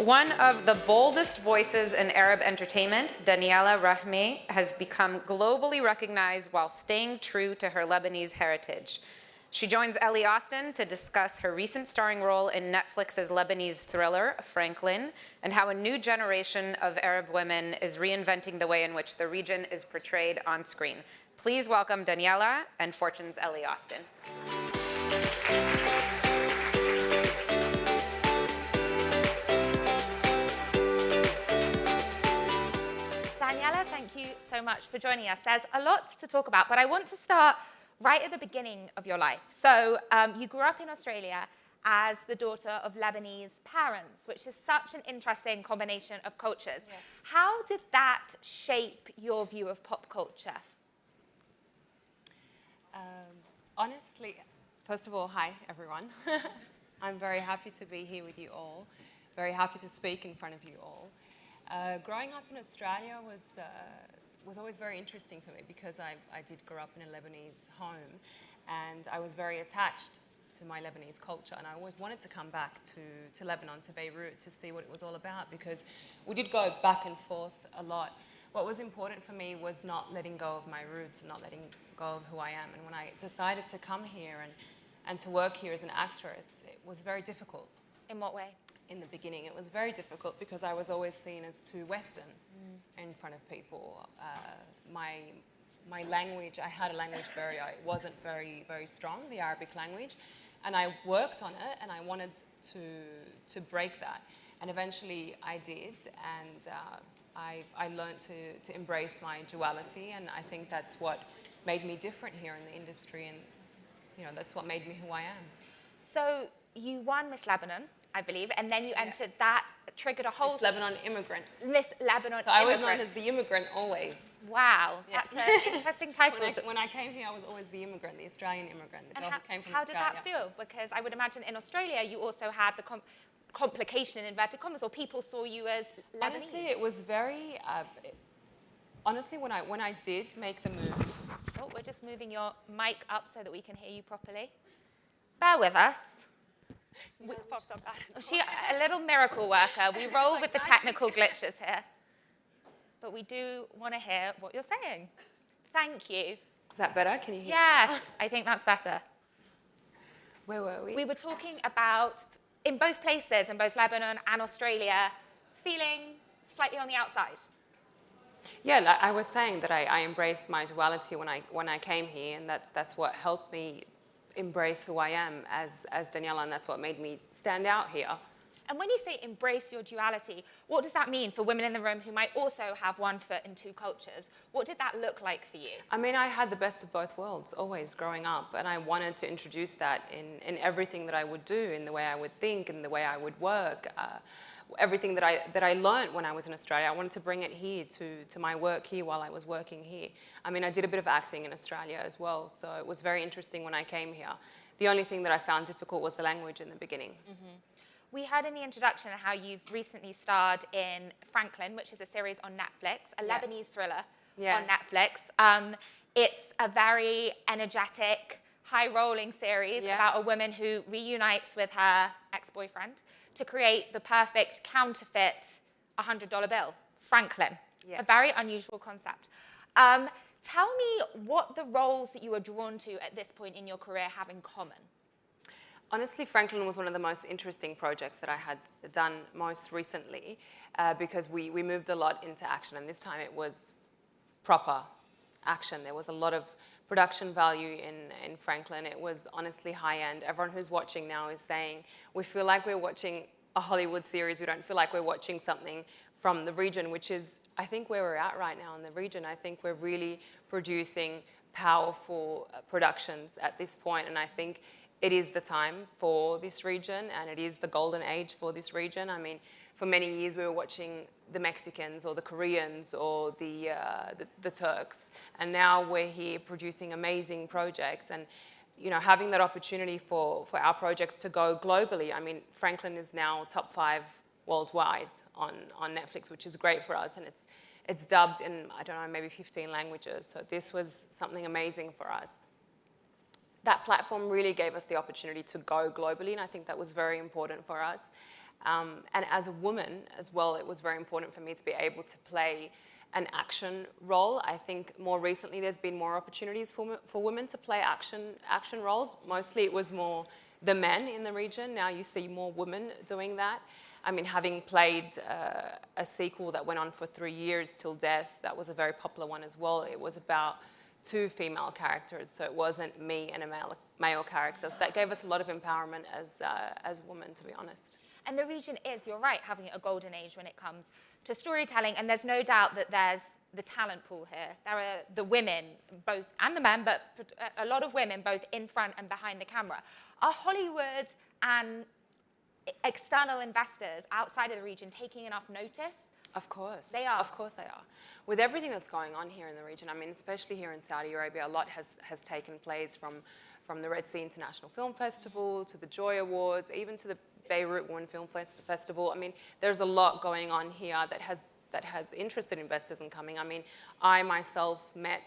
One of the boldest voices in Arab entertainment, Daniella Rahme, has become globally recognized while staying true to her Lebanese heritage. She joins Ellie Austin to discuss her recent starring role in Netflix's Lebanese thriller, Franklin, and how a new generation of Arab women is reinventing the way in which the region is portrayed on screen. Please welcome Daniella and Fortune's Ellie Austin. Daniella, thank you so much for joining us. There's a lot to talk about, but I want to start right at the beginning of your life. So you grew up in Australia as the daughter of Lebanese parents, which is such an interesting combination of cultures. Yeah. How did that shape your view of pop culture? Honestly, first of all, hi, everyone. I'm very happy to be here with you all, very happy to speak in front of you all. Growing up in Australia was always very interesting for me because I did grow up in a Lebanese home and I was very attached to my Lebanese culture, and I always wanted to come back to Lebanon, to Beirut, to see what it was all about, because we did go back and forth a lot. What was important for me was not letting go of my roots and not letting go of who I am. And when I decided to come here and to work here as an actress, it was very difficult. In what way? In the beginning, it was very difficult because I was always seen as too Western in front of people. My language, I had a language barrier. It wasn't very, very strong, the Arabic language. And I worked on it, and I wanted to break that. And eventually I did, and I learned to embrace my duality, and I think that's what made me different here in the industry, and that's what made me who I am. So you won Miss Lebanon, I believe, and then you entered that, triggered a whole... Miss Lebanon Immigrant. Miss Lebanon So I was known as the immigrant always. Wow, Yeah. that's an interesting title. When I came here, I was always the immigrant, the Australian immigrant, the girl who came from Australia. How did that feel? Because I would imagine in Australia you also had the complication in inverted commas, or people saw you as Lebanese. Honestly, it was very... honestly, when I did make the move... Oh, we're just moving your mic up so that we can hear you properly. Bear with us. You just popped up. A little miracle worker. We roll with the technical glitches here. But we do want to hear what you're saying. Thank you. Is that better? Can you hear me? Yes, I think that's better. Where were we? We were talking about, in both places, in both Lebanon and Australia, feeling slightly on the outside. Yeah, like I was saying that I embraced my duality when I came here, and that's what helped me embrace who I am as Daniella, and that's what made me stand out here. And when you say embrace your duality, what does that mean for women in the room who might also have one foot in two cultures? What did that look like for you? I mean, I had the best of both worlds always growing up, and I wanted to introduce that in everything that I would do, in the way I would think, in the way I would work. Everything that I learned when I was in Australia, I wanted to bring it here to my work here while I was working here. I mean, I did a bit of acting in Australia as well, so it was very interesting when I came here. The only thing that I found difficult was the language in the beginning. Mm-hmm. We heard in the introduction how you've recently starred in Franklin, which is a series on Netflix, a Lebanese thriller on Netflix. It's a very energetic, high-rolling series about a woman who reunites with her ex-boyfriend to create the perfect counterfeit $100 bill, Franklin. A very unusual concept. Tell me what the roles that you were drawn to at this point in your career have in common. Honestly, Franklin was one of the most interesting projects that I had done most recently because we moved a lot into action, and this time it was proper action. There was a lot of production value in Franklin. It was honestly high-end. Everyone who's watching now is saying, we feel like we're watching a Hollywood series. We don't feel like we're watching something from the region, which is, I think, where we're at right now in the region. I think we're really producing powerful productions at this point, and I think it is the time for this region, and it is the golden age for this region. I mean, for many years we were watching the Mexicans or the Koreans or the Turks, and now we're here producing amazing projects, and having that opportunity for our projects to go globally. I mean, Franklin is now top 5 worldwide on Netflix, which is great for us, and it's dubbed in, I don't know, maybe 15 languages. So this was something amazing for us. That platform really gave us the opportunity to go globally, and I think that was very important for us. And as a woman as well, it was very important for me to be able to play an action role. I think more recently there's been more opportunities for women to play action roles. Mostly it was more the men in the region. Now you see more women doing that. I mean, having played a sequel that went on for 3 years till death, that was a very popular one as well. It was about 2 female characters, so it wasn't me and a male character. So that gave us a lot of empowerment as women, to be honest. And the region is, you're right, having a golden age when it comes to storytelling, and there's no doubt that there's the talent pool here. There are the women, both, and the men, but a lot of women, both in front and behind the camera. Are Hollywood and external investors outside of the region taking enough notice? Of course. They are. Of course they are. With everything that's going on here in the region, I mean, especially here in Saudi Arabia, a lot has taken place from the Red Sea International Film Festival to the Joy Awards, even to the Beirut Women Film Festival. I mean, there's a lot going on here that has interested investors in coming. I mean, I myself met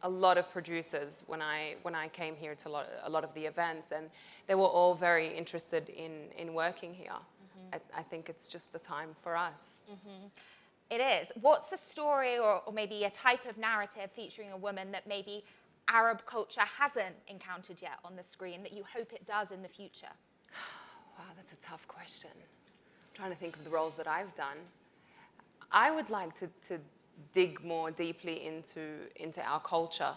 a lot of producers when I came here to a lot of the events, and they were all very interested in working here. I think it's just the time for us. It is. What's a story or maybe a type of narrative featuring a woman that maybe Arab culture hasn't encountered yet on the screen that you hope it does in the future? Wow, that's a tough question. I'm trying to think of the roles that I've done. I would like to dig more deeply into our culture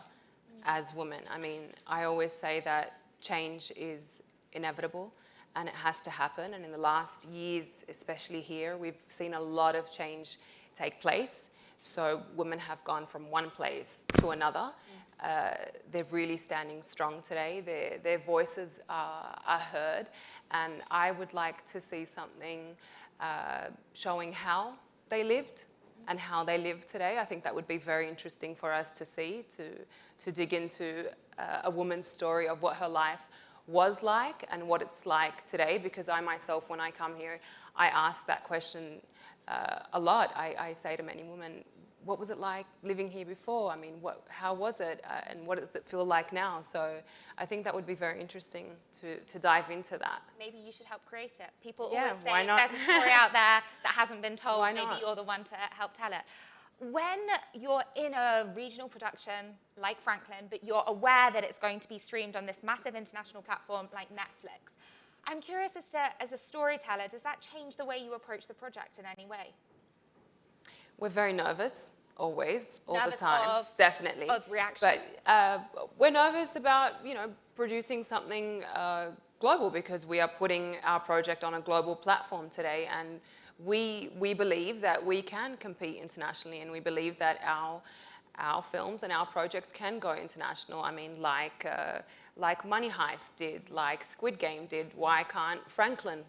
as women. I mean, I always say that change is inevitable and it has to happen. And in the last years, especially here, we've seen a lot of change take place. So women have gone from one place to another. They're really standing strong today. Their voices are heard. And I would like to see something showing how they lived and how they live today. I think that would be very interesting for us to see, to dig into a woman's story of what her life was like and what it's like today, because I myself, when I come here, I ask that question a lot. I say to many women, what was it like living here before? I mean, how was it? And what does it feel like now? So I think that would be very interesting to dive into that. Maybe you should help create it. People Yeah, always say why if not? there's a story out there that hasn't been told, Why maybe not? you're the one to help tell it. When you're in a regional production like Franklin, but you're aware that it's going to be streamed on this massive international platform like Netflix, I'm curious as a storyteller, does that change the way you approach the project in any way? We're very nervous, always, all Nervous the time, definitely. Of reaction. But we're nervous about, producing something global, because we are putting our project on a global platform today, and we believe that we can compete internationally, and we believe that our films and our projects can go international. I mean, like Money Heist did, like Squid Game did. Why can't Franklin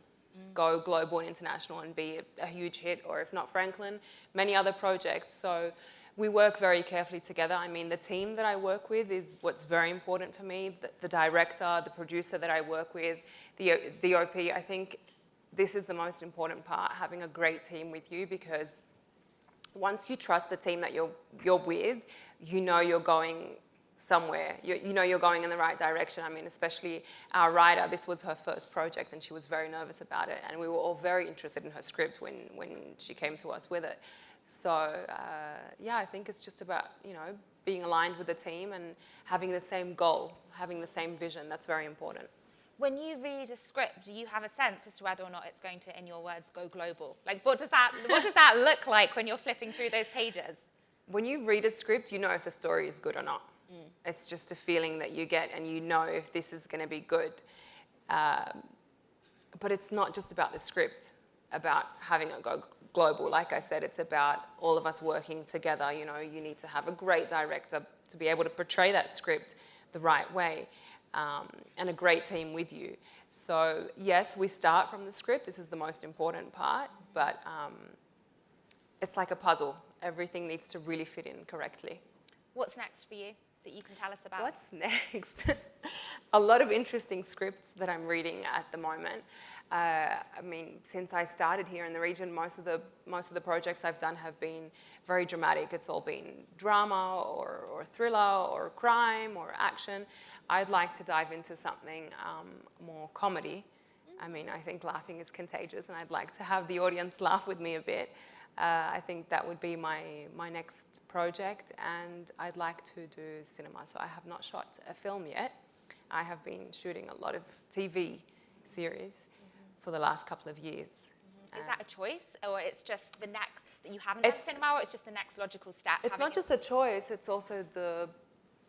go global and international and be a huge hit? Or if not Franklin, many other projects. So we work very carefully together. I mean, the team that I work with is what's very important for me. The director, the producer that I work with, the DOP. I think this is the most important part, having a great team with you, because once you trust the team that you're with, you're going somewhere. You're going in the right direction. I mean, especially our writer, this was her first project and she was very nervous about it, and we were all very interested in her script when she came to us with it. So I think it's just about being aligned with the team and having the same goal, having the same vision. That's very important. When you read a script, do you have a sense as to whether or not it's going to, in your words, go global? Like, what does that look like when you're flipping through those pages? When you read a script, you know if the story is good or not. It's just a feeling that you get, and you know if this is going to be good. But it's not just about the script, about having it go global. Like I said, it's about all of us working together. You need to have a great director to be able to portray that script the right way. And a great team with you. So yes, we start from the script. This is the most important part, but it's like a puzzle. Everything needs to really fit in correctly. What's next for you that you can tell us about? What's next? A lot of interesting scripts that I'm reading at the moment. I mean, since I started here in the region, most of the projects I've done have been very dramatic. It's all been drama or thriller or crime or action. I'd like to dive into something more comedy I mean, I think laughing is contagious, and I'd like to have the audience laugh with me a bit. I think that would be my next project, and I'd like to do cinema. So I have not shot a film yet. I have been shooting a lot of TV series for the last couple of years. Is that a choice, or it's just the next, that you haven't done cinema, or it's just the next logical step? It's not just a choice, it's also the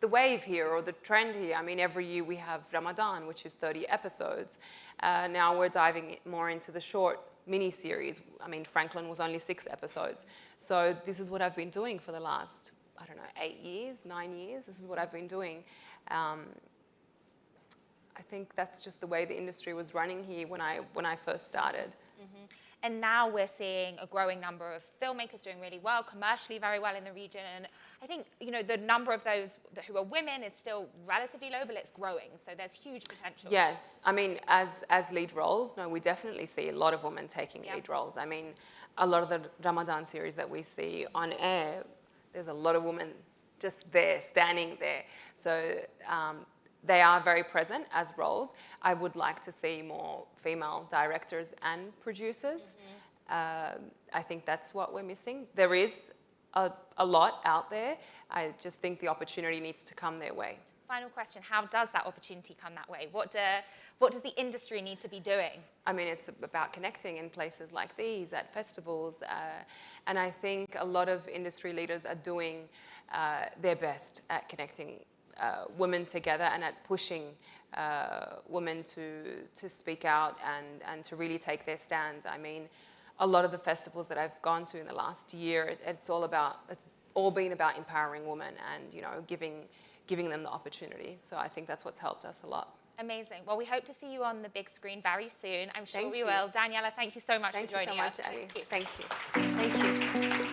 wave here, or the trend here. I mean, every year we have Ramadan, which is 30 episodes. Now we're diving more into the short mini-series. I mean, Franklin was only 6 episodes. So this is what I've been doing for the last, I don't know, 8 years, 9 years. This is what I've been doing. I think that's just the way the industry was running here when I first started. And now we're seeing a growing number of filmmakers doing really well, commercially very well in the region. And I think, you know, the number of those who are women is still relatively low, but it's growing. So there's huge potential. Yes. I mean, as lead roles, no, we definitely see a lot of women taking lead roles. I mean, a lot of the Ramadan series that we see on air, there's a lot of women just there, standing there. So they are very present as roles. I would like to see more female directors and producers. I think that's what we're missing. There is a lot out there. I just think the opportunity needs to come their way. Final question, how does that opportunity come that way? What does the industry need to be doing? I mean, it's about connecting in places like these, at festivals. And I think a lot of industry leaders are doing their best at connecting women together and at pushing women to speak out and to really take their stand. I mean, a lot of the festivals that I've gone to in the last year, it's all been about empowering women and, you know, giving them the opportunity. So I think that's what's helped us a lot. Amazing. Well, we hope to see you on the big screen very soon. I'm sure we will. Daniella, thank you so much for joining us. Thank you so much, Addie. Thank you. Thank you.